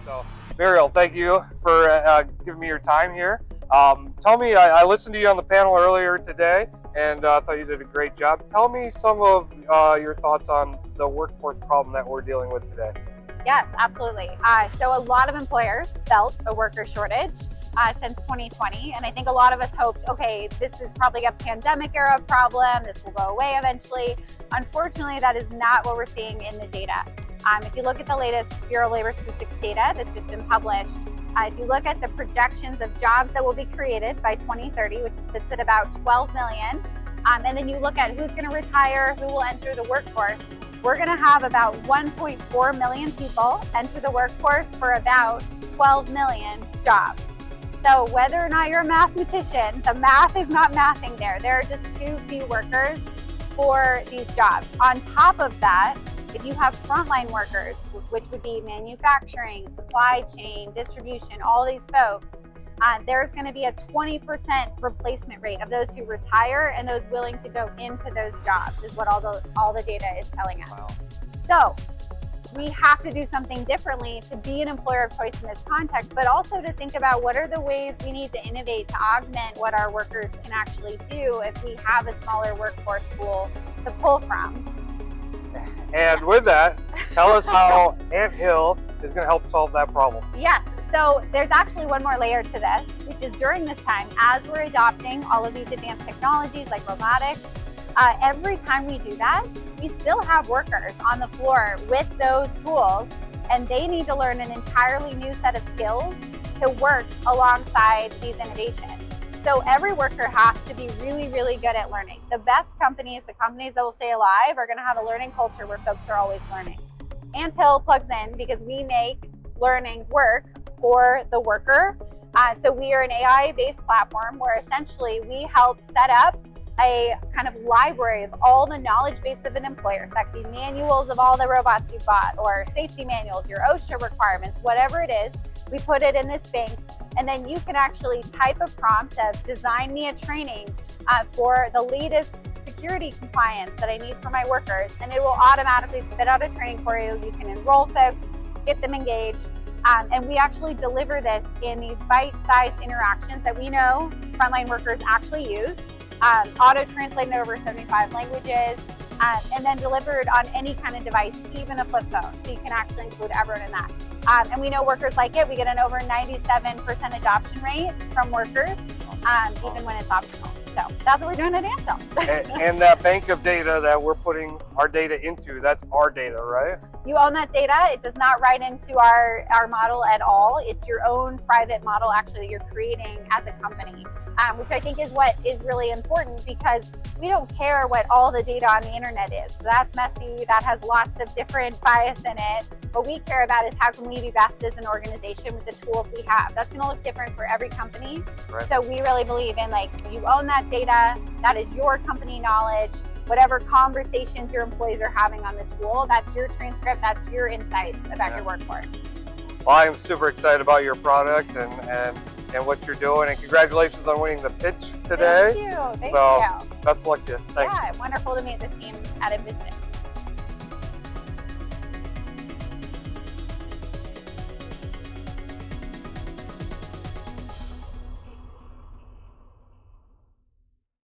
So, Muriel, thank you for giving me your time here. Tell me, I listened to you on the panel earlier today, and thought you did a great job. Tell me some of your thoughts on the workforce problem that we're dealing with today. Yes, absolutely. So a lot of employers felt a worker shortage since 2020, and I think a lot of us hoped, okay, this is probably a pandemic era problem, this will go away eventually. Unfortunately, that is not what we're seeing in the data. If you look at the latest Bureau of Labor Statistics data that's just been published, if you look at the projections of jobs that will be created by 2030, which sits at about 12 million, and then you look at who's going to retire, who will enter the workforce, we're going to have about 1.4 million people enter the workforce for about 12 million jobs. So whether or not you're a mathematician, the math is not mathing there. There are just too few workers for these jobs. On top of that, if you have frontline workers, which would be manufacturing, supply chain, distribution, all these folks, there's going to be a 20% replacement rate of those who retire and those willing to go into those jobs, is what all the data is telling us. Wow. So we have to do something differently to be an employer of choice in this context, but also to think about what are the ways we need to innovate to augment what our workers can actually do if we have a smaller workforce pool to pull from. And with that, tell us how Anthill is going to help solve that problem. Yes, so there's actually one more layer to this, which is during this time, as we're adopting all of these advanced technologies like robotics, every time we do that, we still have workers on the floor with those tools, and they need to learn an entirely new set of skills to work alongside these innovations. So every worker has to be really, really good at learning. The best companies, the companies that will stay alive, are going to have a learning culture where folks are always learning. Anthill plugs in because we make learning work for the worker. So we are an AI-based platform where essentially we help set up a kind of library of all the knowledge base of an employer. So that could be manuals of all the robots you've bought, or safety manuals, your OSHA requirements, whatever it is. We put it in this bank, and then you can actually type a prompt of design me a training for the latest security compliance that I need for my workers, and it will automatically spit out a training for you. You can enroll folks, get them engaged, and we actually deliver this in these bite-sized interactions that we know frontline workers actually use, auto-translated over 75 languages, and then delivered on any kind of device, even a flip phone, so you can actually include everyone in that. And we know workers like it. We get an over 97% adoption rate from workers, even when it's optional. So that's what we're doing at Anthill. and that bank of data that we're putting our data into, that's our data, right? You own that data. It does not write into our model at all. It's your own private model actually that you're creating as a company, which I think is what is really important, because we don't care what all the data on the internet is. So that's messy. That has lots of different bias in it. What we care about is how can we be best as an organization with the tools we have. That's going to look different for every company. Right. So we really believe in, like, you own that data. That is your company knowledge. Whatever conversations your employees are having on the tool, that's your transcript, that's your insights about your workforce. Well, I am super excited about your product and what you're doing, and congratulations on winning the pitch today. Thank you. Thank so, you. Best of luck to you. Thanks. Yeah, wonderful to meet the team at Envizion.